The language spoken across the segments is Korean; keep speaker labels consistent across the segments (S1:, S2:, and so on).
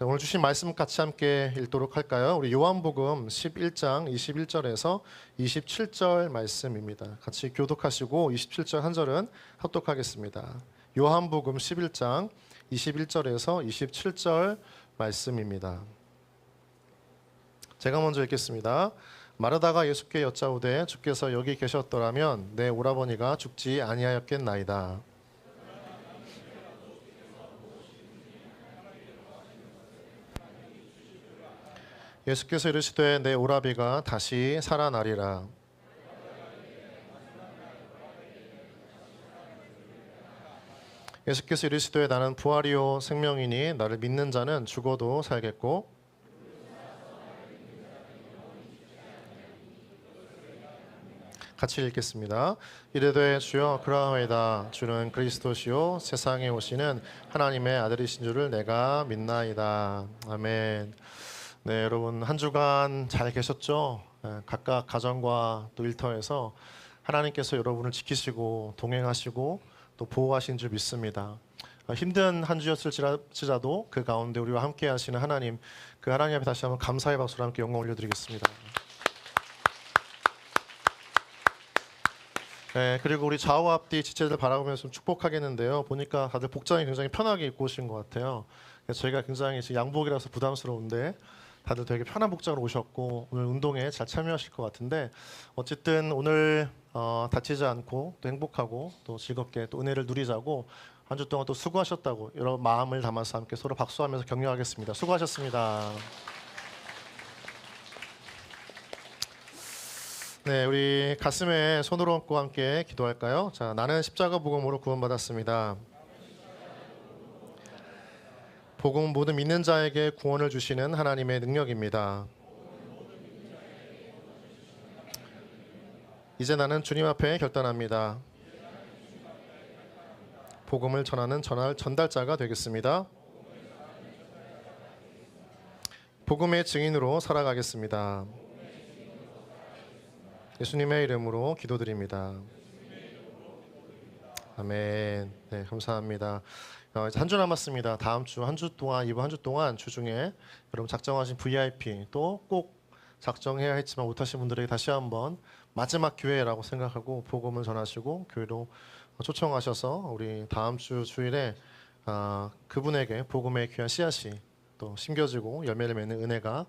S1: 오늘 주신 말씀 같이 함께 읽도록 할까요? 우리 요한복음 11장 21절에서 27절 말씀입니다. 같이 교독하시고 27절 한 절은 합독하겠습니다. 요한복음 11장 21절에서 27절 말씀입니다. 제가 먼저 읽겠습니다. 마르다가 예수께 여짜오되 주께서 여기 계셨더라면 내 오라버니가 죽지 아니하였겠나이다. 예수께서 이르시되 내 오라비가 다시 살아나리라. 예수께서 이르시되 나는 부활이요 생명이니 나를 믿는 자는 죽어도 살겠고 같이 읽겠습니다. 이르되 주여 그러하오이다. 주는 그리스도시요 세상에 오시는 하나님의 아들이신 줄을 내가 믿나이다. 아멘. 네, 여러분 한 주간 잘 계셨죠? 각각 가정과 또 일터에서 하나님께서 여러분을 지키시고 동행하시고 또 보호하신 줄 믿습니다. 힘든 한 주였을지라도 그 가운데 우리와 함께 하시는 하나님, 그 하나님 앞에 다시 한번 감사의 박수로 함께 영광 올려드리겠습니다. 네, 그리고 우리 좌우 앞뒤 지체들 바라보면서 좀 축복하겠는데요. 보니까 다들 복장이 굉장히 편하게 입고 오신 것 같아요. 저희가 굉장히 양복이라서 부담스러운데 다들 되게 편한 복장으로 오셨고 오늘 운동에 잘 참여하실 것 같은데 어쨌든 오늘 다치지 않고 또 행복하고 또 즐겁게 또 은혜를 누리자고 한 주 동안 또 수고하셨다고 여러 마음을 담아서 함께 서로 박수하면서 격려하겠습니다. 수고하셨습니다. 네, 우리 가슴에 손을 얹고 함께 기도할까요? 자, 나는 십자가 복음으로 구원받았습니다. 복음 모든 믿는 자에게 구원을 주시는 하나님의 능력입니다. 이제 나는 주님 앞에 결단합니다. 복음을 전하는 전달자가 되겠습니다. 복음의 증인으로 살아가겠습니다. 예수님의 이름으로 기도드립니다. 아멘. 네, 감사합니다. 이제 한 주 남았습니다. 다음 주 한 주 동안 이번 한 주 동안 주중에 여러분 작정하신 VIP 또 꼭 작정해야 했지만 못하신 분들에게 다시 한번 마지막 기회라고 생각하고 복음을 전하시고 교회로 초청하셔서 우리 다음 주 주일에 그분에게 복음의 귀한 씨앗이 또 심겨지고 열매를 맺는 은혜가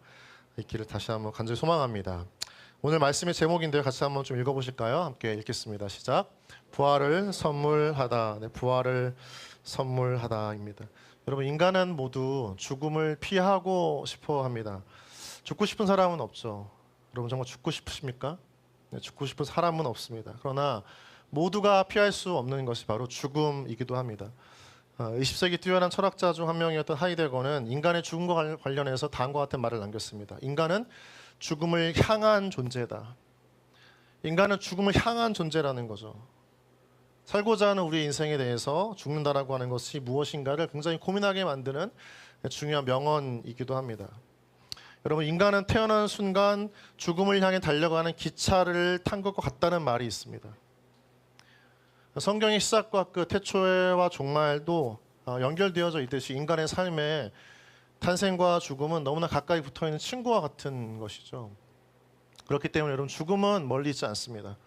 S1: 있기를 다시 한번 간절히 소망합니다. 오늘 말씀의 제목인데요. 같이 한번 좀 읽어보실까요? 함께 읽겠습니다. 시작. 부활을 선물하다. 네, 부활을 선물하다입니다. 여러분 인간은 모두 죽음을 피하고 싶어 합니다. 죽고 싶은 사람은 없죠. 여러분 정말 죽고 싶으십니까? 네, 죽고 싶은 사람은 없습니다. 그러나 모두가 피할 수 없는 것이 바로 죽음이기도 합니다. 20세기 뛰어난 철학자 중 한 명이었던 하이데거는 인간의 죽음과 관련해서 다음과 같은 말을 남겼습니다. 인간은 죽음을 향한 존재다. 인간은 죽음을 향한 존재라는 거죠. 살고자 하는 우리의 인생에 대해서 죽는다라고 하는 것이 무엇인가를 굉장히 고민하게 만드는 중요한 명언이기도 합니다. 여러분 인간은 태어난 순간 죽음을 향해 달려가는 기차를 탄 것과 같다는 말이 있습니다. 성경의 시작과 끝, 태초와 종말도 연결되어져 있듯이 인간의 삶에 탄생과 죽음은 너무나 가까이 붙어있는 친구와 같은 것이죠. 그렇기 때문에 여러분 죽음은 멀리 있지 않습니다.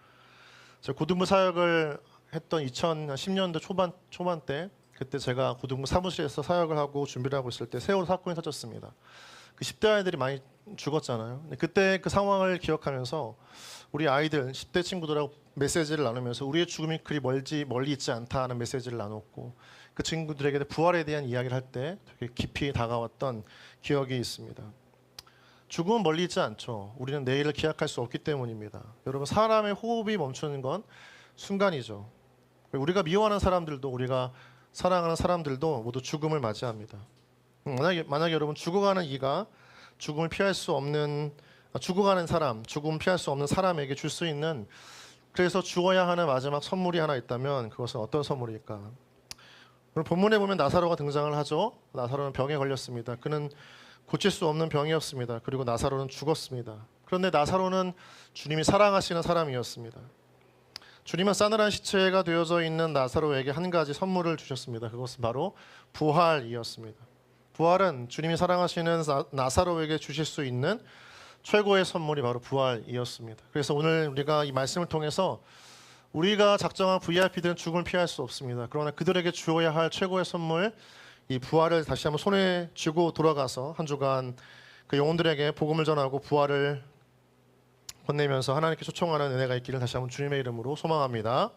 S1: 제가 고등부 사역을 했던 2010년도 초반 때 그때 제가 고등부 사무실에서 사역을 하고 준비를 하고 있을 때 세월호 사건이 터졌습니다. 그 10대 아이들이 많이 죽었잖아요. 그때 그 상황을 기억하면서 우리 아이들 10대 친구들하고 메시지를 나누면서 우리의 죽음이 그리 멀리 있지 않다는 메시지를 나눴고 그 친구들에게 부활에 대한 이야기를 할 때 되게 깊이 다가왔던 기억이 있습니다. 죽음은 멀리 있지 않죠. 우리는 내일을 기약할 수 없기 때문입니다. 여러분 사람의 호흡이 멈추는 건 순간이죠. 우리가 미워하는 사람들도 우리가 사랑하는 사람들도 모두 죽음을 맞이합니다. 만약에 여러분 죽어가는 이가 죽음을 피할 수 없는 죽어가는 사람, 죽음을 피할 수 없는 사람에게 줄 수 있는 그래서 주어야 하는 마지막 선물이 하나 있다면 그것은 어떤 선물일까? 오늘 본문에 보면 나사로가 등장을 하죠. 나사로는 병에 걸렸습니다. 그는 고칠 수 없는 병이었습니다. 그리고 나사로는 죽었습니다. 그런데 나사로는 주님이 사랑하시는 사람이었습니다. 주님은 싸늘한 시체가 되어져 있는 나사로에게 한 가지 선물을 주셨습니다. 그것은 바로 부활이었습니다. 부활은 주님이 사랑하시는 나사로에게 주실 수 있는 최고의 선물이 바로 부활이었습니다. 그래서 오늘 우리가 이 말씀을 통해서 우리가 작정한 VIP들은 죽음을 피할 수 없습니다. 그러나 그들에게 주어야 할 최고의 선물, 이 부활을 다시 한번 손에 쥐고 돌아가서 한 주간 그 영혼들에게 복음을 전하고 부활을 건네면서 하나님께 초청하는 은혜가 있기를 다시 한번 주님의 이름으로 소망합니다.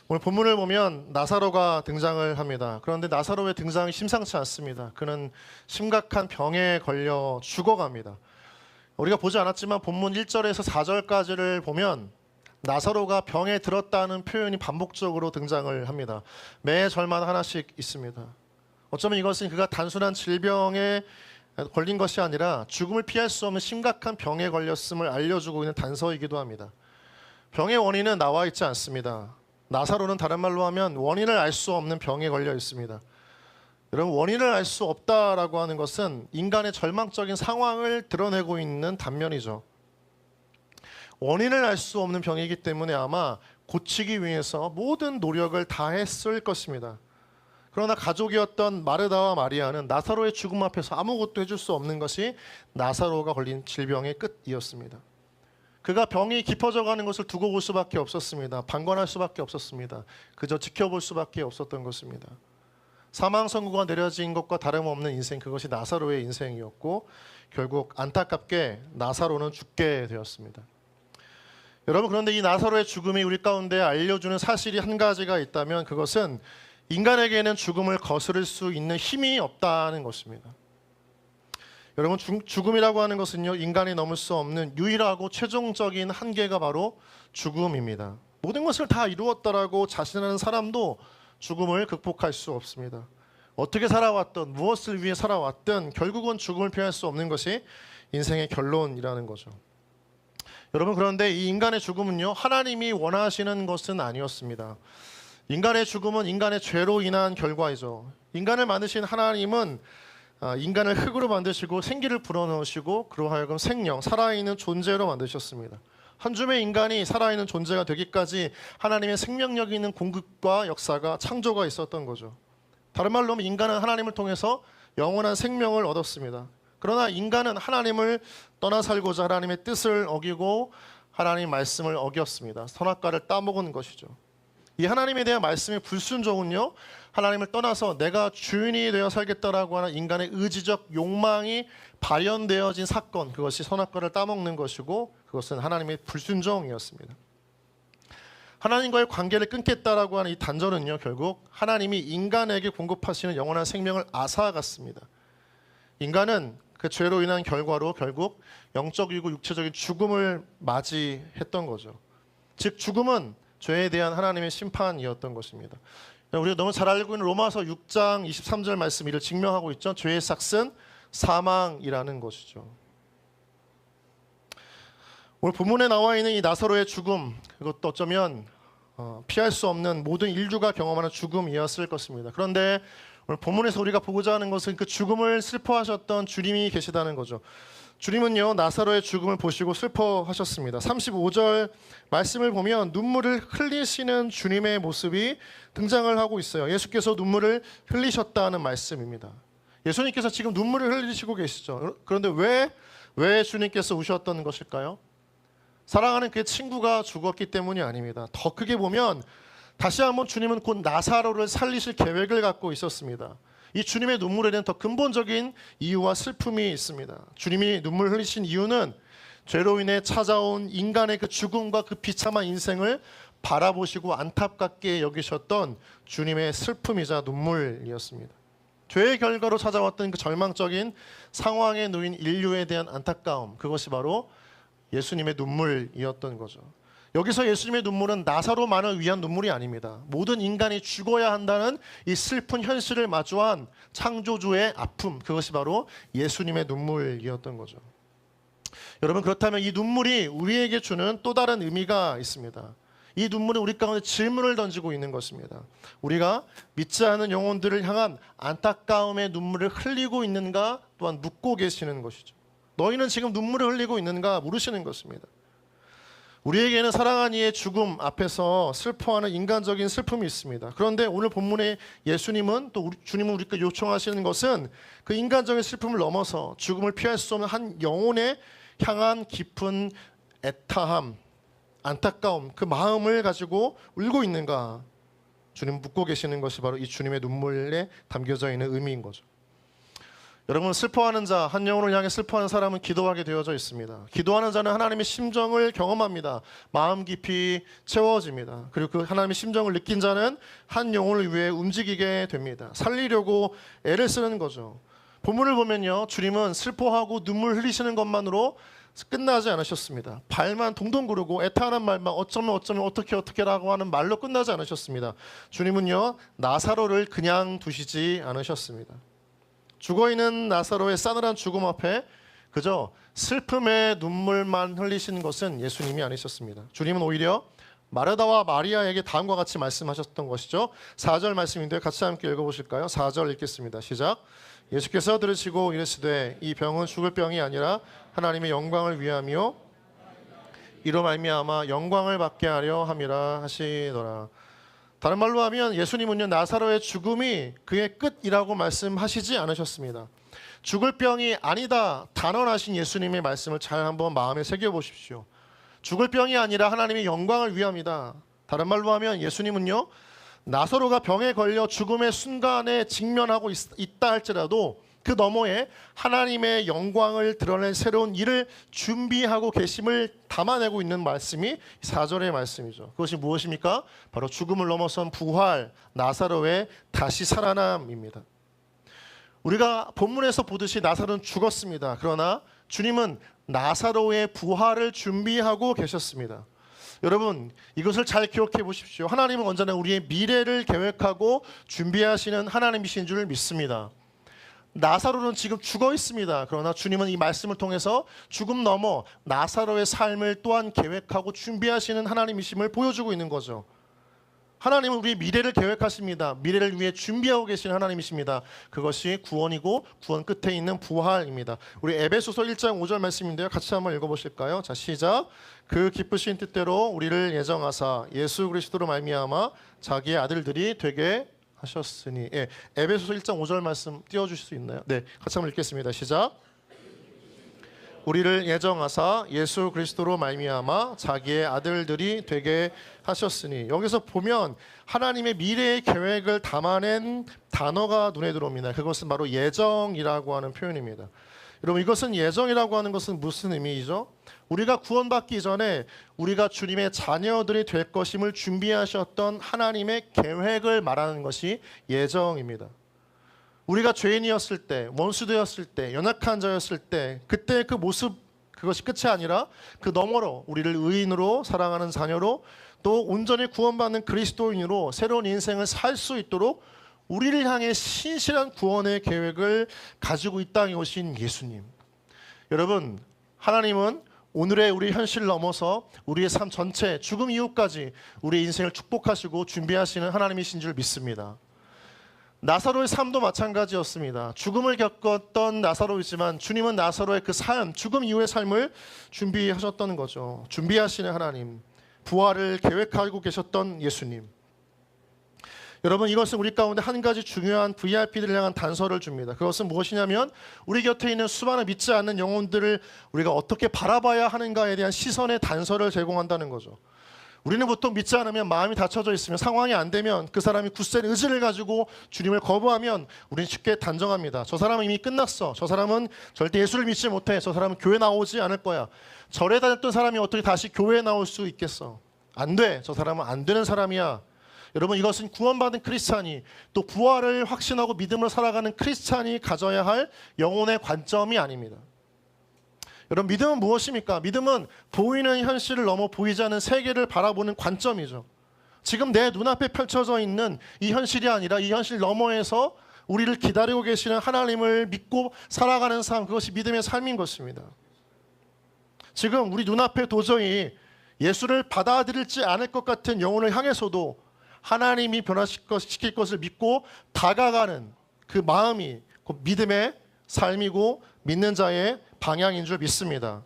S1: 오늘 본문을 보면 나사로가 등장을 합니다. 그런데 나사로의 등장이 심상치 않습니다. 그는 심각한 병에 걸려 죽어갑니다. 우리가 보지 않았지만 본문 1절에서 4절까지를 보면 나사로가 병에 들었다는 표현이 반복적으로 등장을 합니다. 매 절마다 하나씩 있습니다. 어쩌면 이것은 그가 단순한 질병에 걸린 것이 아니라 죽음을 피할 수 없는 심각한 병에 걸렸음을 알려주고 있는 단서이기도 합니다. 병의 원인은 나와 있지 않습니다. 나사로는 다른 말로 하면 원인을 알 수 없는 병에 걸려 있습니다. 여러분, 원인을 알 수 없다라고 하는 것은 인간의 절망적인 상황을 드러내고 있는 단면이죠. 원인을 알 수 없는 병이기 때문에 아마 고치기 위해서 모든 노력을 다했을 것입니다. 그러나 가족이었던 마르다와 마리아는 나사로의 죽음 앞에서 아무것도 해줄 수 없는 것이 나사로가 걸린 질병의 끝이었습니다. 그가 병이 깊어져 가는 것을 두고 볼 수밖에 없었습니다. 방관할 수밖에 없었습니다. 그저 지켜볼 수밖에 없었던 것입니다. 사망 선고가 내려진 것과 다름없는 인생, 그것이 나사로의 인생이었고 결국 안타깝게 나사로는 죽게 되었습니다. 여러분, 그런데 이 나사로의 죽음이 우리 가운데 알려주는 사실이 한 가지가 있다면 그것은 인간에게는 죽음을 거스를 수 있는 힘이 없다는 것입니다. 여러분, 죽음이라고 하는 것은요, 인간이 넘을 수 없는 유일하고 최종적인 한계가 바로 죽음입니다. 모든 것을 다 이루었다라고 자신하는 사람도 죽음을 극복할 수 없습니다. 어떻게 살아왔든 무엇을 위해 살아왔든 결국은 죽음을 피할 수 없는 것이 인생의 결론이라는 거죠. 여러분, 그런데 이 인간의 죽음은요, 하나님이 원하시는 것은 아니었습니다. 인간의 죽음은 인간의 죄로 인한 결과이죠. 인간을 만드신 하나님은 인간을 흙으로 만드시고 생기를 불어넣으시고 그로 하여금 생명, 살아있는 존재로 만드셨습니다. 한 줌의 인간이 살아있는 존재가 되기까지 하나님의 생명력 있는 공급과 역사가 창조가 있었던 거죠. 다른 말로 하면 인간은 하나님을 통해서 영원한 생명을 얻었습니다. 그러나 인간은 하나님을 떠나 살고자 하나님의 뜻을 어기고 하나님 말씀을 어겼습니다. 선악과를 따먹은 것이죠. 이 하나님에 대한 말씀의 불순종은요, 하나님을 떠나서 내가 주인이 되어 살겠다라고 하는 인간의 의지적 욕망이 발현되어진 사건, 그것이 선악과를 따먹는 것이고 그것은 하나님의 불순종이었습니다. 하나님과의 관계를 끊겠다라고 하는 이 단절은요, 결국 하나님이 인간에게 공급하시는 영원한 생명을 앗아갔습니다. 인간은 그 죄로 인한 결과로 결국 영적이고 육체적인 죽음을 맞이했던 거죠. 즉 죽음은 죄에 대한 하나님의 심판이었던 것입니다. 우리가 너무 잘 알고 있는 로마서 6장 23절 말씀 이를 증명하고 있죠. 죄의 삭은 사망이라는 것이죠. 오늘 본문에 나와 있는 이 나사로의 죽음, 그것도 어쩌면 피할 수 없는 모든 인류가 경험하는 죽음이었을 것입니다. 그런데 오늘 본문에서 우리가 보고자 하는 것은 그 죽음을 슬퍼하셨던 주님이 계시다는 거죠. 주님은요, 나사로의 죽음을 보시고 슬퍼하셨습니다. 35절 말씀을 보면 눈물을 흘리시는 주님의 모습이 등장을 하고 있어요. 예수께서 눈물을 흘리셨다는 말씀입니다. 예수님께서 지금 눈물을 흘리시고 계시죠. 그런데 왜 주님께서 우셨던 것일까요? 사랑하는 그의 친구가 죽었기 때문이 아닙니다. 더 크게 보면 다시 한번 주님은 곧 나사로를 살리실 계획을 갖고 있었습니다. 이 주님의 눈물에 대한 더 근본적인 이유와 슬픔이 있습니다. 주님이 눈물 흘리신 이유는 죄로 인해 찾아온 인간의 그 죽음과 그 비참한 인생을 바라보시고 안타깝게 여기셨던 주님의 슬픔이자 눈물이었습니다. 죄의 결과로 찾아왔던 그 절망적인 상황에 놓인 인류에 대한 안타까움, 그것이 바로 예수님의 눈물이었던 거죠. 여기서 예수님의 눈물은 나사로만을 위한 눈물이 아닙니다. 모든 인간이 죽어야 한다는 이 슬픈 현실을 마주한 창조주의 아픔, 그것이 바로 예수님의 눈물이었던 거죠. 여러분, 그렇다면 이 눈물이 우리에게 주는 또 다른 의미가 있습니다. 이 눈물은 우리 가운데 질문을 던지고 있는 것입니다. 우리가 믿지 않은 영혼들을 향한 안타까움의 눈물을 흘리고 있는가, 또한 묻고 계시는 것이죠. 너희는 지금 눈물을 흘리고 있는가 물으시는 것입니다. 우리에게는 사랑한 이의 죽음 앞에서 슬퍼하는 인간적인 슬픔이 있습니다. 그런데 오늘 본문의 예수님은 또 주님은 우리께 요청하시는 것은 그 인간적인 슬픔을 넘어서 죽음을 피할 수 없는 한 영혼에 향한 깊은 애타함, 안타까움, 그 마음을 가지고 울고 있는가? 주님 묻고 계시는 것이 바로 이 주님의 눈물에 담겨져 있는 의미인 거죠. 여러분, 슬퍼하는 자, 한 영혼을 향해 슬퍼하는 사람은 기도하게 되어져 있습니다. 기도하는 자는 하나님의 심정을 경험합니다. 마음 깊이 채워집니다. 그리고 그 하나님의 심정을 느낀 자는 한 영혼을 위해 움직이게 됩니다. 살리려고 애를 쓰는 거죠. 본문을 보면요, 주님은 슬퍼하고 눈물 흘리시는 것만으로 끝나지 않으셨습니다. 발만 동동 구르고 애타하는 말만 어쩌면 어떻게라고 하는 말로 끝나지 않으셨습니다. 주님은요, 나사로를 그냥 두시지 않으셨습니다. 죽어있는 나사로의 싸늘한 죽음 앞에 그저 슬픔의 눈물만 흘리신 것은 예수님이 아니셨습니다. 주님은 오히려 마르다와 마리아에게 다음과 같이 말씀하셨던 것이죠. 4절 말씀인데요, 같이 함께 읽어보실까요? 4절 읽겠습니다. 시작. 예수께서 들으시고 이르시되 이 병은 죽을 병이 아니라 하나님의 영광을 위함이요 이로 말미암아 영광을 받게 하려 함이라 하시더라. 다른 말로 하면 예수님은요, 나사로의 죽음이 그의 끝이라고 말씀하시지 않으셨습니다. 죽을 병이 아니다 단언하신 예수님의 말씀을 잘 한번 마음에 새겨보십시오. 죽을 병이 아니라 하나님의 영광을 위함이다. 다른 말로 하면 예수님은요, 나사로가 병에 걸려 죽음의 순간에 직면하고 있다 할지라도 그 너머에 하나님의 영광을 드러낼 새로운 일을 준비하고 계심을 담아내고 있는 말씀이 4절의 말씀이죠. 그것이 무엇입니까? 바로 죽음을 넘어선 부활, 나사로의 다시 살아남입니다. 우리가 본문에서 보듯이 나사로는 죽었습니다. 그러나 주님은 나사로의 부활을 준비하고 계셨습니다. 여러분, 이것을 잘 기억해 보십시오. 하나님은 언제나 우리의 미래를 계획하고 준비하시는 하나님이신 줄 믿습니다. 나사로는 지금 죽어 있습니다. 그러나 주님은 이 말씀을 통해서 죽음 넘어 나사로의 삶을 또한 계획하고 준비하시는 하나님이심을 보여주고 있는 거죠. 하나님은 우리의 미래를 계획하십니다. 미래를 위해 준비하고 계시는 하나님이십니다. 그것이 구원이고 구원 끝에 있는 부활입니다. 우리 에베소서 1장 5절 말씀인데요, 같이 한번 읽어보실까요? 자, 시작. 그 기쁘신 뜻대로 우리를 예정하사 예수 그리스도로 말미암아 자기의 아들들이 되게 하셨으니. 예, 에베소서 1장 5절 말씀 띄워주실 수 있나요? 네, 같이 한번 읽겠습니다. 시작. 우리를 예정하사 예수 그리스도로 말미암아 자기의 아들들이 되게 하셨으니. 여기서 보면 하나님의 미래의 계획을 담아낸 단어가 눈에 들어옵니다. 그것은 바로 예정이라고 하는 표현입니다. 여러분, 이것은 예정이라고 하는 것은 무슨 의미이죠? 우리가 구원받기 전에 우리가 주님의 자녀들이 될 것임을 준비하셨던 하나님의 계획을 말하는 것이 예정입니다. 우리가 죄인이었을 때, 원수되었을 때, 연약한 자였을 때, 그때 그 모습, 그것이 끝이 아니라 그 너머로 우리를 의인으로 사랑하는 자녀로 또 온전히 구원받는 그리스도인으로 새로운 인생을 살 수 있도록 우리를 향해 신실한 구원의 계획을 가지고 이 땅에 오신 예수님. 여러분, 하나님은 오늘의 우리 현실을 넘어서 우리의 삶 전체, 죽음 이후까지 우리의 인생을 축복하시고 준비하시는 하나님이신 줄 믿습니다. 나사로의 삶도 마찬가지였습니다. 죽음을 겪었던 나사로이지만 주님은 나사로의 그 삶, 죽음 이후의 삶을 준비하셨던 거죠. 준비하시는 하나님, 부활을 계획하고 계셨던 예수님. 여러분, 이것은 우리 가운데 한 가지 중요한 VIP들을 향한 단서를 줍니다. 그것은 무엇이냐면 우리 곁에 있는 수많은 믿지 않는 영혼들을 우리가 어떻게 바라봐야 하는가에 대한 시선의 단서를 제공한다는 거죠. 우리는 보통 믿지 않으면, 마음이 닫혀져 있으면, 상황이 안 되면, 그 사람이 굳센 의지를 가지고 주님을 거부하면 우리는 쉽게 단정합니다. 저 사람은 이미 끝났어. 저 사람은 절대 예수를 믿지 못해. 저 사람은 교회 나오지 않을 거야. 절에 다녔던 사람이 어떻게 다시 교회에 나올 수 있겠어? 안 돼. 저 사람은 안 되는 사람이야. 여러분, 이것은 구원받은 크리스찬이, 또 부활을 확신하고 믿음으로 살아가는 크리스찬이 가져야 할 영혼의 관점이 아닙니다. 여러분, 믿음은 무엇입니까? 믿음은 보이는 현실을 넘어 보이지 않는 세계를 바라보는 관점이죠. 지금 내 눈앞에 펼쳐져 있는 이 현실이 아니라 이 현실 너머에서 우리를 기다리고 계시는 하나님을 믿고 살아가는 삶, 그것이 믿음의 삶인 것입니다. 지금 우리 눈앞에 도저히 예수를 받아들이지 않을 것 같은 영혼을 향해서도 하나님이 변화시킬 것을 믿고 다가가는 그 마음이 곧 믿음의 삶이고 믿는 자의 방향인 줄 믿습니다.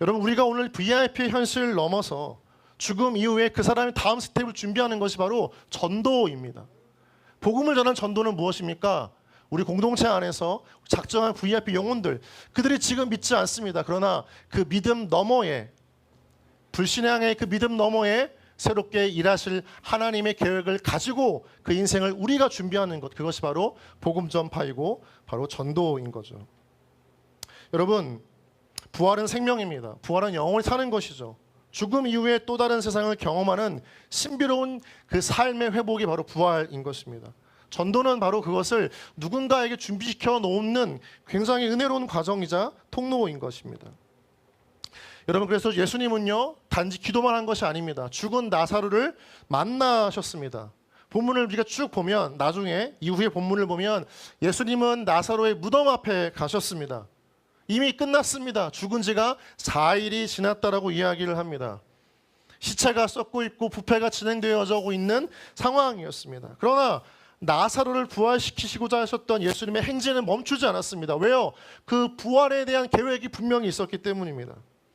S1: 여러분, 우리가 오늘 VIP 현실을 넘어서 죽음 이후에 그 사람이 다음 스텝을 준비하는 것이 바로 전도입니다. 복음을 전한 전도는 무엇입니까? 우리 공동체 안에서 작정한 VIP 영혼들, 그들이 지금 믿지 않습니다. 그러나 그 믿음 너머에, 불신앙의 그 믿음 너머에 새롭게 일하실 하나님의 계획을 가지고 그 인생을 우리가 준비하는 것, 그것이 바로 복음 전파이고 바로 전도인 거죠. 여러분, 부활은 생명입니다. 부활은 영원히 사는 것이죠. 죽음 이후에 또 다른 세상을 경험하는 신비로운 그 삶의 회복이 바로 부활인 것입니다. 전도는 바로 그것을 누군가에게 준비시켜 놓는 굉장히 은혜로운 과정이자 통로인 것입니다. 여러분, 그래서 예수님은요, 단지 기도만 한 것이 아닙니다. 죽은 나사로를 만나셨습니다. 본문을 우리가 쭉 보면, 나중에 이후의 본문을 보면 예수님은 나사로의 무덤 앞에 가셨습니다. 이미 끝났습니다. 죽은 지가 4일이 지났다라고 이야기를 합니다. 시체가 썩고 있고 부패가 진행되어지고 있는 상황이었습니다. 그러나 나사로를 부활시키시고자 하셨던 예수님의 행진은 멈추지 않았습니다. 왜요? 그 부활에 대한 계획이 분명히 있었기 때문입니다.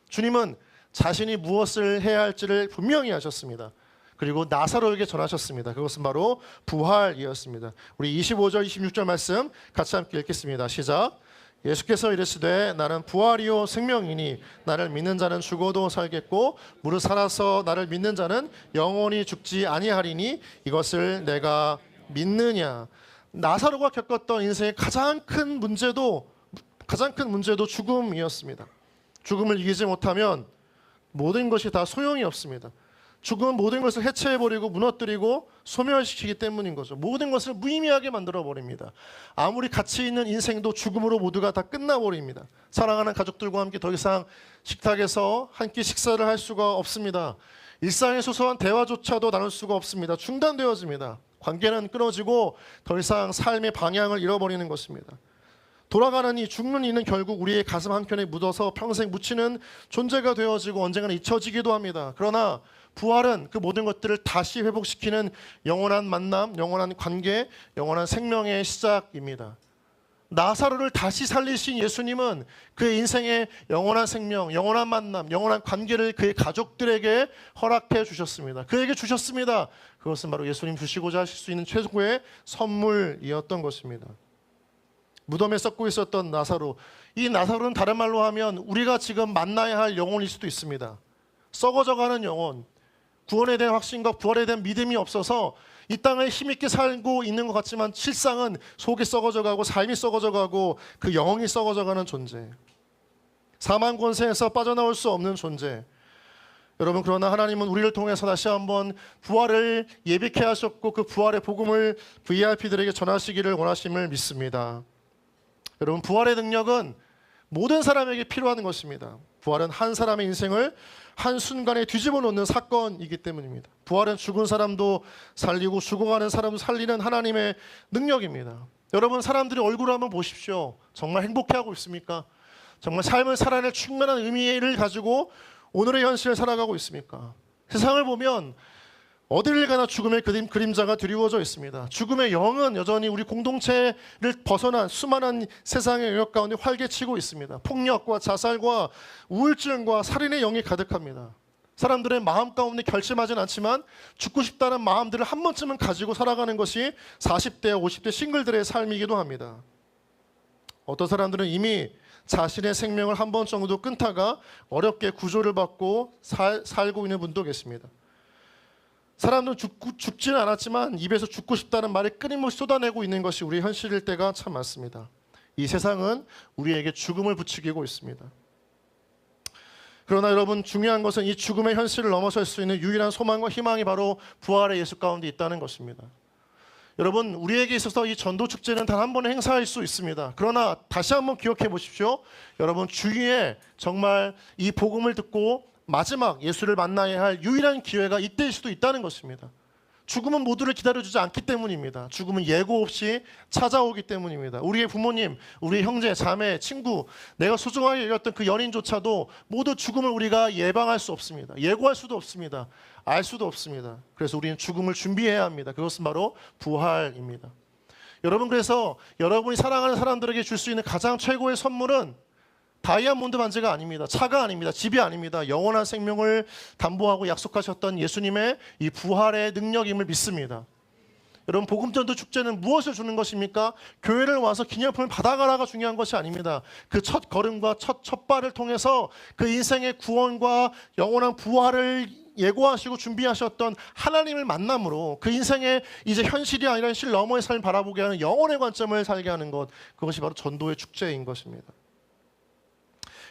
S1: 주님은 자신이 무엇을 해야 할지를 분명히 하셨습니다. 그리고 나사로에게 전하셨습니다. 그것은 바로 부활이었습니다. 우리 25절 26절 말씀 같이 함께 읽겠습니다. 시작. 예수께서 이르시되 나는 부활이요 생명이니 나를 믿는 자는 죽어도 살겠고 무릇 살아서 나를 믿는 자는 영원히 죽지 아니하리니 이것을 내가 믿느냐. 나사로가 겪었던 인생의 가장 큰 문제도 죽음이었습니다. 죽음을 이기지 못하면 모든 것이 다 소용이 없습니다. 죽음은 모든 것을 해체해버리고 무너뜨리고 소멸시키기 때문인 거죠. 모든 것을 무의미하게 만들어버립니다. 아무리 가치 있는 인생도 죽음으로 모두가 다 끝나버립니다. 사랑하는 가족들과 함께 더 이상 식탁에서 한 끼 식사를 할 수가 없습니다. 일상의 소소한 대화조차도 나눌 수가 없습니다. 중단되어집니다. 관계는 끊어지고 더 이상 삶의 방향을 잃어버리는 것입니다. 돌아가는 이 죽는 이는 결국 우리의 가슴 한켠에 묻어서 평생 묻히는 존재가 되어지고 언젠가는 잊혀지기도 합니다. 그러나 부활은 그 모든 것들을 다시 회복시키는 영원한 만남, 영원한 관계, 영원한 생명의 시작입니다. 나사로를 다시 살리신 예수님은 그의 인생의 영원한 생명, 영원한 만남, 영원한 관계를 그의 가족들에게 허락해 주셨습니다. 그에게 주셨습니다. 그것은 바로 예수님 주시고자 하실 수 있는 최고의 선물이었던 것입니다. 무덤에 썩고 있었던 나사로, 이 나사로는 다른 말로 하면 우리가 지금 만나야 할 영혼일 수도 있습니다. 썩어져가는 영혼, 구원에 대한 확신과 부활에 대한 믿음이 없어서 이 땅에 힘있게 살고 있는 것 같지만 실상은 속이 썩어져가고 삶이 썩어져가고 그 영이 썩어져가는 존재, 사망 권세에서 빠져나올 수 없는 존재. 여러분, 그러나 하나님은 우리를 통해서 다시 한번 부활을 예비케 하셨고 그 부활의 복음을 VIP들에게 전하시기를 원하심을 믿습니다. 여러분, 부활의 능력은 모든 사람에게 필요한 것입니다. 부활은 한 사람의 인생을 한순간에 뒤집어 놓는 사건이기 때문입니다. 부활은 죽은 사람도 살리고 죽어가는 사람도 살리는 하나님의 능력입니다. 여러분, 사람들이 얼굴을 한번 보십시오. 정말 행복해하고 있습니까? 정말 삶을 살아낼 충분한 의미를 가지고 오늘의 현실을 살아가고 있습니까? 세상을 보면 어디를 가나 죽음의 그림자가 드리워져 있습니다. 죽음의 영은 여전히 우리 공동체를 벗어난 수많은 세상의 영역 가운데 활개치고 있습니다. 폭력과 자살과 우울증과 살인의 영이 가득합니다. 사람들의 마음 가운데 결심하진 않지만 죽고 싶다는 마음들을 한 번쯤은 가지고 살아가는 것이 40대, 50대 싱글들의 삶이기도 합니다. 어떤 사람들은 이미 자신의 생명을 한 번 정도 끊다가 어렵게 구조를 받고 살고 있는 분도 계십니다. 사람들은 죽지는 않았지만 입에서 죽고 싶다는 말을 끊임없이 쏟아내고 있는 것이 우리 현실일 때가 참 많습니다. 이 세상은 우리에게 죽음을 부추기고 있습니다. 그러나 여러분, 중요한 것은 이 죽음의 현실을 넘어설 수 있는 유일한 소망과 희망이 바로 부활의 예수 가운데 있다는 것입니다. 여러분, 우리에게 있어서 이 전도 축제는 단 한 번의 행사일 수 있습니다. 그러나 다시 한번 기억해 보십시오. 여러분, 주위에 정말 이 복음을 듣고 마지막 예수를 만나야 할 유일한 기회가 이때일 수도 있다는 것입니다. 죽음은 모두를 기다려주지 않기 때문입니다. 죽음은 예고 없이 찾아오기 때문입니다. 우리의 부모님, 우리의 형제, 자매, 친구, 내가 소중하게 여겼던 그 연인조차도 모두 죽음을 우리가 예방할 수 없습니다. 예고할 수도 없습니다. 알 수도 없습니다. 그래서 우리는 죽음을 준비해야 합니다. 그것은 바로 부활입니다. 여러분, 그래서 여러분이 사랑하는 사람들에게 줄 수 있는 가장 최고의 선물은 다이아몬드 반지가 아닙니다. 차가 아닙니다. 집이 아닙니다. 영원한 생명을 담보하고 약속하셨던 예수님의 이 부활의 능력임을 믿습니다. 여러분, 복음전도 축제는 무엇을 주는 것입니까? 교회를 와서 기념품을 받아가라가 중요한 것이 아닙니다. 그 첫 걸음과 첫 발을 통해서 그 인생의 구원과 영원한 부활을 예고하시고 준비하셨던 하나님을 만남으로 그 인생의 이제 현실이 아니라 현실 너머의 삶을 바라보게 하는 영혼의 관점을 살게 하는 것, 그것이 바로 전도의 축제인 것입니다.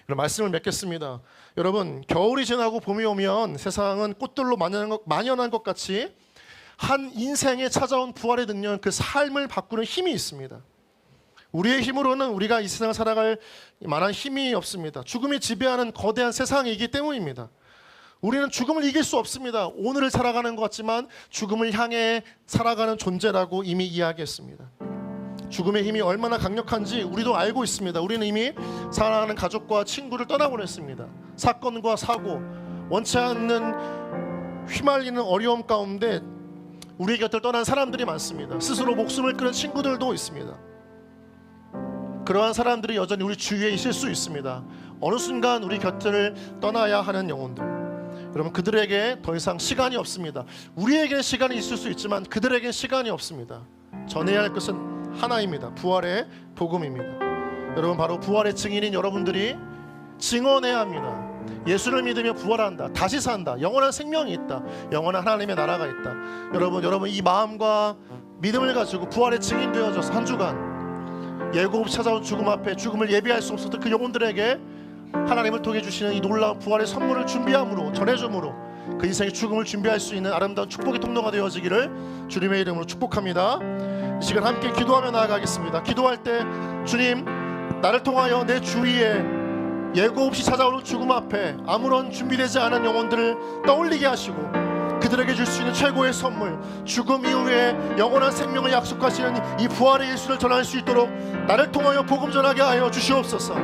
S1: 말씀을 맺겠습니다. 여러분, 겨울이 지나고 봄이 오면 세상은 꽃들로 만연한 것 같이 한 인생에 찾아온 부활의 능력은 그 삶을 바꾸는 힘이 있습니다. 우리의 힘으로는 우리가 이 세상을 살아갈 만한 힘이 없습니다. 죽음이 지배하는 거대한 세상이기 때문입니다. 우리는 죽음을 이길 수 없습니다. 오늘을 살아가는 것 같지만 죽음을 향해 살아가는 존재라고 이미 이야기했습니다. 죽음의 힘이 얼마나 강력한지 우리도 알고 있습니다. 우리는 이미 사랑하는 가족과 친구를 떠나보냈습니다. 사건과 사고, 원치 않는 휘말리는 어려움 가운데 우리의 곁을 떠난 사람들이 많습니다. 스스로 목숨을 끊은 친구들도 있습니다. 그러한 사람들이 여전히 우리 주위에 있을 수 있습니다. 어느 순간 우리 곁을 떠나야 하는 영혼들, 여러분, 그들에게 더 이상 시간이 없습니다. 우리에게는 시간이 있을 수 있지만 그들에게는 시간이 없습니다. 전해야 할 것은 하나입니다. 부활의 복음입니다. 여러분, 바로 부활의 증인인 여러분들이 증언해야 합니다. 예수를 믿으며 부활한다, 다시 산다, 영원한 생명이 있다, 영원한 하나님의 나라가 있다. 여러분 이 마음과 믿음을 가지고 부활의 증인 되어져서 한 주간 예고 없이 찾아온 죽음 앞에 죽음을 예비할 수 없었던 그 영혼들에게 하나님을 통해 주시는 이 놀라운 부활의 선물을 준비함으로, 전해줌으로 그 인생의 죽음을 준비할 수 있는 아름다운 축복의 통로가 되어지기를 주님의 이름으로 축복합니다. 이 시간 함께 기도하며 나아가겠습니다. 기도할 때 주님, 나를 통하여 내 주위에 예고 없이 찾아오는 죽음 앞에 아무런 준비되지 않은 영혼들을 떠올리게 하시고 그들에게 줄 수 있는 최고의 선물, 죽음 이후에 영원한 생명을 약속하시는 이 부활의 예수를 전할 수 있도록 나를 통하여 복음 전하게 하여 주시옵소서.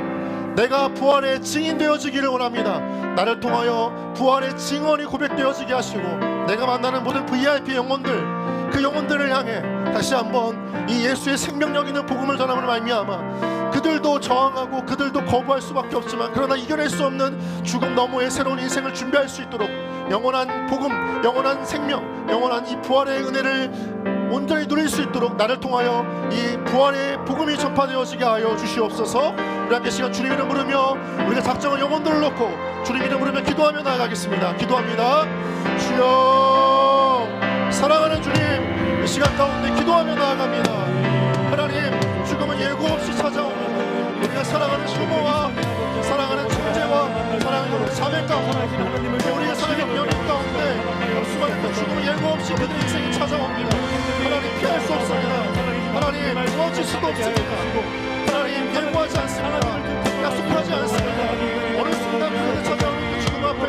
S1: 내가 부활의 증인 되어지기를 원합니다. 나를 통하여 부활의 증언이 고백되어지게 하시고 내가 만나는 모든 VIP 영혼들, 그 영혼들을 향해 다시 한번 이 예수의 생명력 있는 복음을 전함으로 말미암아 그들도 저항하고 그들도 거부할 수밖에 없지만 그러나 이겨낼 수 없는 죽음 너머의 새로운 인생을 준비할 수 있도록 영원한 복음, 영원한 생명, 영원한 이 부활의 은혜를 온전히 누릴 수 있도록 나를 통하여 이 부활의 복음이 전파되어지게 하여 주시옵소서. 우리 함께 시간 주님 이름 부르며 우리가 작정한 영혼들을 놓고 주님 이름 부르며 기도하며 나아가겠습니다. 기도합니다. 주여, 사랑하는 주님, 이 시간 가운데 기도하며 나아갑니다. 하나님, 죽음은 예고 없이 찾아오는 우리가 사랑하는 부모와 사랑하는 형제와 사랑하는 자매 가운데 우리의 사랑의 연인 가운데 수많은 죽음은 예고 없이 그들 인생이 찾아옵니다. 하나님, 피할 수 없습니다. 하나님, 도와줄 수도 없습니다. 하나님, 예고하지 않습니다. 약속하지 않습니다. 어느 순간 그들을 찾아오는 그 죽음 앞에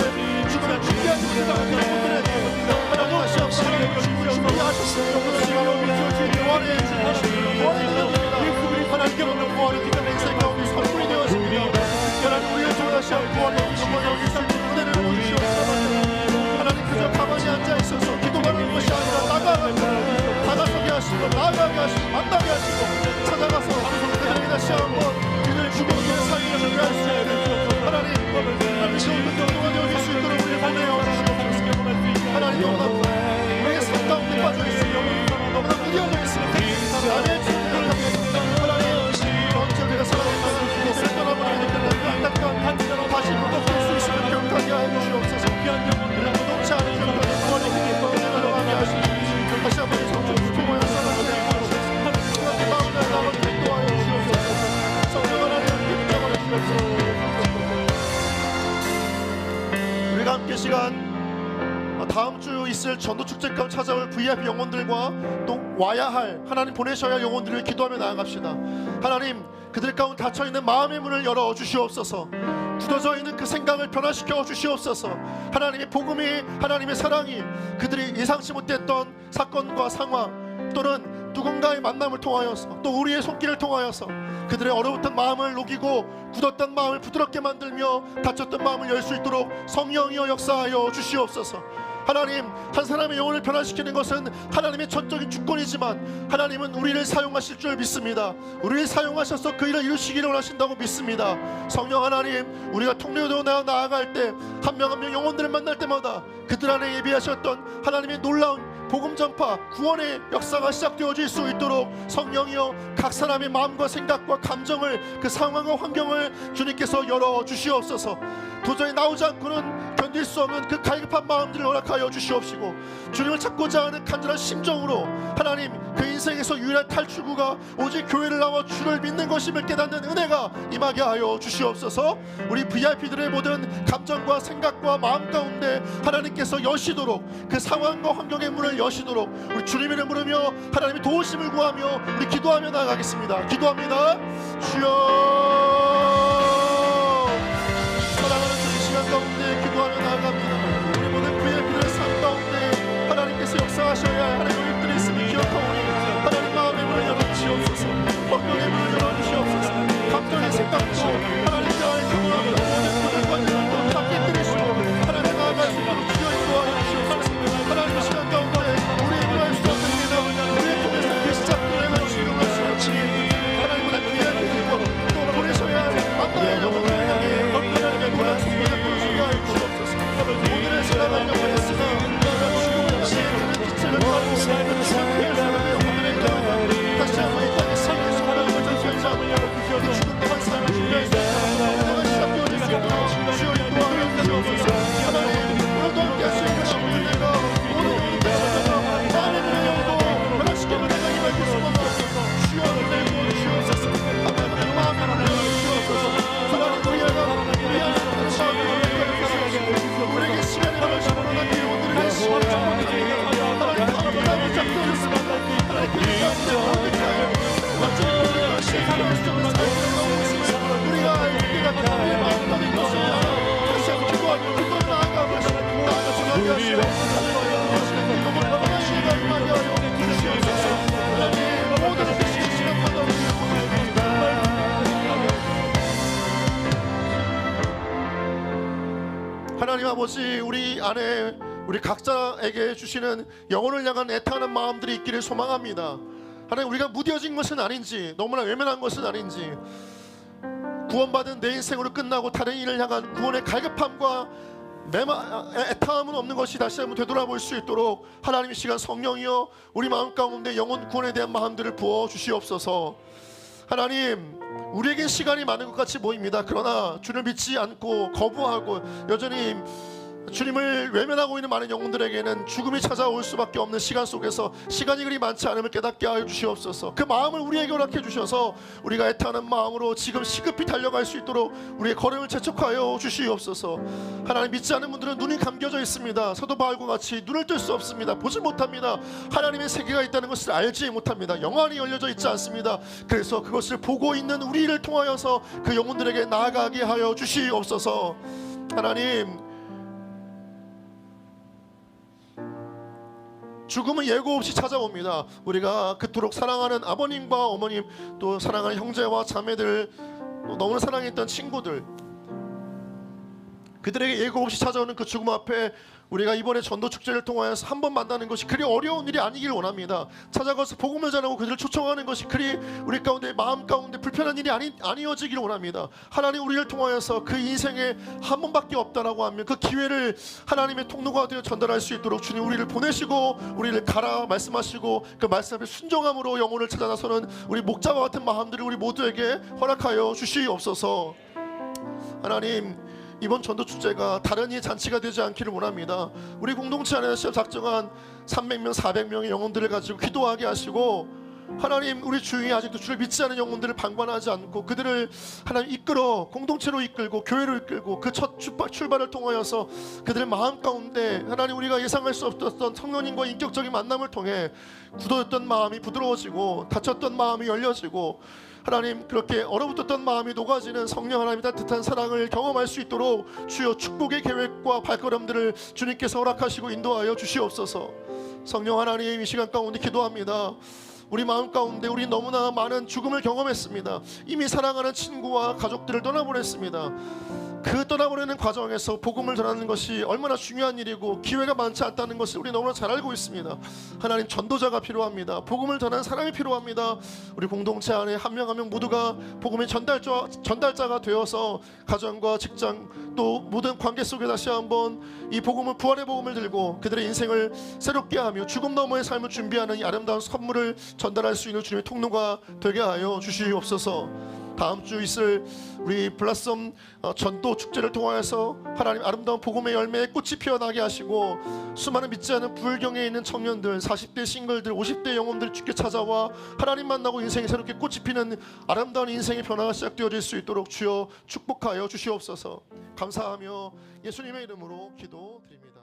S1: 죽음을 준비하지 못한 여러분들의 하나님, 다시 한번 죽음을 준비하셨습니다. 부활의 능력입니다. 하나님께 없는 부활의 기쁨의 인생 가운데 선물이 되었습니다. 하나님, 우리의 다시 한번 부활의 영광을 얻을 수 있는 은혜를 보여주시옵소서. 하나님, 그저 가만히 앉아있어서 기도하는 것이 아니라 다가서게 하시고 나아가게 하시고 만나게 하시고 찾아가서 그들에게 다시 한번 그들의 죽음의 삶을 준비할 수 있는 하나님, 좋은 경로가 되어질 수 있도록 우리를 보내어 주시옵소서. 하나님, 너무나 우리의 삶 가운데 빠져있으며 너무나 무뎌져 있습니다. 나의 주님을 하겠습니다. 하나님, 전체 우리가 살아가는 그것을 떠나버리는 그 안타까운 다시 회복할 수 있으면 경탄하게 하여 주시옵소서. 우리를 무동치 않은 경탄의 구원의 힘을 떠나가게 하시고 다시 한번 성령 부모의 사랑을 하나님 마음을 나와 기도하여 주시옵소서. 성령 하나님 입장하여 주시옵소서. 우리가 함께 시간 다음 주 있을 전도축제 가운데 찾아올 VIP 영혼들과 또 와야 할 하나님 보내셔야 할 영혼들을 기도하며 나아갑시다. 하나님, 그들 가운데 닫혀있는 마음의 문을 열어 주시옵소서. 굳어져 있는 그 생각을 변화시켜 주시옵소서. 하나님의 복음이, 하나님의 사랑이 그들이 예상치 못했던 사건과 상황 또는 누군가의 만남을 통하여서 또 우리의 손길을 통하여서 그들의 얼어붙은 마음을 녹이고 굳었던 마음을 부드럽게 만들며 닫혔던 마음을 열 수 있도록 성령이여 역사하여 주시옵소서. 하나님, 한 사람의 영혼을 변화시키는 것은 하나님의 전적인 주권이지만 하나님은 우리를 사용하실 줄 믿습니다. 우리를 사용하셔서 그 일을 이루시기를 원하신다고 믿습니다. 성령 하나님, 우리가 통로로 나아갈 때 한 명 한 명 영혼들을 만날 때마다 그들 안에 예비하셨던 하나님의 놀라운 복음 전파, 구원의 역사가 시작되어질 수 있도록 성령이여 각 사람의 마음과 생각과 감정을, 그 상황과 환경을 주님께서 열어주시옵소서. 도저히 나오지 않고는 견딜 수 없는 그 갈급한 마음들을 허락하여 주시옵시고, 주님을 찾고자 하는 간절한 심정으로 하나님, 그 인생에서 유일한 탈출구가 오직 교회를 나와 주를 믿는 것임을 깨닫는 은혜가 임하게 하여 주시옵소서. 우리 VIP들의 모든 감정과 생각과 마음 가운데 하나님께서 여시도록, 그 상황과 환경의 문을 여시도록 우리 주님의 이름을 부르며 하나님의 도우심을 구하며 우리 기도하며 나아가겠습니다. 기도합니다. 주여, 사랑하는 주님, 시간 가운데 기도하며 나아갑니다. 우리 모든 VIP들의 삶 가운데 하나님께서 역사하셔야 할 하나님의 일들이 있음을 기억하오니 하나님 마음의 문을 열어주시옵소서. 환경의 문을 열어주시옵소서. 감정의 생각도 하나님께 경험하고 모든 관계들도 함께 들으시고 하나님 나아갈 수 있도록 주여 인도하여 주시옵소서. 하나님의 시간 가운데 우리의 기도할 수 없습니다. 우리의 통해서 그 시작을 해주시는 것이 하나님보다 귀한 일이고 또 보내셔야 할 만나야 영혼을 향해 하나님의 무한 승리를 보여주게 하여 주시옵소서. 오늘의 살아가려고 했으나 죽음을 당해 그는 빛을 바라고 오늘의 영혼을 다시 한번 이 땅에 살릴 수 없는 것을 결정하며 그 죽음과 한 삶을 준비하여 내가 시작되어질 수 있도록 주여 인도하여 주시옵소서. 하나님, 오늘도 함께 할 수 있는 것을 내가 오늘 마음의 문을 열고 변화시키는 내가 임할 수 없옵소서. 주여 은혜 부어 주시옵소서. 하나님, 마음의 문을 열어주시옵소서. 하나님, 우리 안에 우리에게 시간을 허락하시고 하나님, 오늘의 시간을 축복합니다. 하나님, 감사함을 잡혀있습니다. 하나님, 그 가운데 완전히 모든 것이 하나님의 삶을 살고 있습니다. 우리가 우리가 우리의 마음 가진 것입니다. 다시 한번 기도하며 기도에 나아가고 나아가시게 하시고 하나님, 영혼을 넘어가시기가 임하게 하여 주시옵소서. 하나님, 모든 것이 시간마다 하나님 아버지, 우리 안에 우리 각자에게 주시는 영혼을 향한 애타는 마음들이 있기를 소망합니다. 하나님, 우리가 무뎌진 것은 아닌지, 너무나 외면한 것은 아닌지, 구원받은 내 인생으로 끝나고 다른 일을 향한 구원의 갈급함과 애타함은 없는 것이 다시 한번 되돌아볼 수 있도록 하나님의 시간 성령이여 우리 마음 가운데 영혼 구원에 대한 마음들을 부어 주시옵소서. 하나님, 우리에겐 시간이 많은 것 같이 보입니다. 그러나 주를 믿지 않고 거부하고 여전히 주님을 외면하고 있는 많은 영혼들에게는 죽음이 찾아올 수밖에 없는 시간 속에서 시간이 그리 많지 않음을 깨닫게 하여 주시옵소서. 그 마음을 우리에게 허락해 주셔서 우리가 애타는 마음으로 지금 시급히 달려갈 수 있도록 우리의 걸음을 재촉하여 주시옵소서. 하나님, 믿지 않는 분들은 눈이 감겨져 있습니다. 사도 바울과 같이 눈을 뜰 수 없습니다. 보지 못합니다. 하나님의 세계가 있다는 것을 알지 못합니다. 영안이 열려져 있지 않습니다. 그래서 그것을 보고 있는 우리를 통하여서 그 영혼들에게 나아가게 하여 주시옵소서. 하나님, 죽음은 예고 없이 찾아옵니다. 우리가 그토록 사랑하는 아버님과 어머님, 또 사랑하는 형제와 자매들, 너무나 사랑했던 친구들, 그들에게 예고 없이 찾아오는 그 죽음 앞에 우리가 이번에 전도 축제를 통하여서 한 번 만나는 것이 그리 어려운 일이 아니길 원합니다. 찾아가서 복음을 전하고 그들을 초청하는 것이 그리 우리 가운데 마음 가운데 불편한 일이 아니어지길 원합니다. 하나님, 우리를 통하여서 그 인생에 한 번밖에 없다라고 하면 그 기회를 하나님의 통로가 되어 전달할 수 있도록 주님 우리를 보내시고 우리를 가라 말씀하시고 그 말씀에 순종함으로 영혼을 찾아 나서는 우리 목자와 같은 마음들을 우리 모두에게 허락하여 주시옵소서. 하나님, 이번 전도축제가 다른 이 잔치가 되지 않기를 원합니다. 우리 공동체 안에서 작정한 300명 400명의 영혼들을 가지고 기도하게 하시고, 하나님, 우리 주위에 아직도 주를 믿지 않은 영혼들을 방관하지 않고 그들을 하나님 이끌어 공동체로 이끌고 교회로 이끌고 그 첫 출발을 통하여서 그들의 마음 가운데 하나님, 우리가 예상할 수 없었던 성령님과 인격적인 만남을 통해 굳어졌던 마음이 부드러워지고 닫혔던 마음이 열려지고 하나님, 그렇게 얼어붙었던 마음이 녹아지는 성령 하나님의 따뜻한 사랑을 경험할 수 있도록 주여 축복의 계획과 발걸음들을 주님께서 허락하시고 인도하여 주시옵소서. 성령 하나님, 이 시간 가운데 기도합니다. 우리 마음 가운데 우리 너무나 많은 죽음을 경험했습니다. 이미 사랑하는 친구와 가족들을 떠나보냈습니다. 그 떠나보내는 과정에서 복음을 전하는 것이 얼마나 중요한 일이고 기회가 많지 않다는 것을 우리 너무나 잘 알고 있습니다. 하나님, 전도자가 필요합니다. 복음을 전하는 사람이 필요합니다. 우리 공동체 안에 한 명 한 명 모두가 복음의 전달자가 되어서 가정과 직장 또 모든 관계 속에 다시 한번 이 복음을, 부활의 복음을 들고 그들의 인생을 새롭게 하며 죽음 너머의 삶을 준비하는 이 아름다운 선물을 전달할 수 있는 주님의 통로가 되게 하여 주시옵소서. 다음 주 있을 우리 블라썸 전도 축제를 통하여서 하나님, 아름다운 복음의 열매에 꽃이 피어나게 하시고 수많은 믿지 않은 불경에 있는 청년들, 40대 싱글들, 50대 영혼들 주께 찾아와 하나님 만나고 인생이 새롭게 꽃이 피는 아름다운 인생의 변화가 시작되어질 수 있도록 주여 축복하여 주시옵소서. 감사하며 예수님의 이름으로 기도드립니다.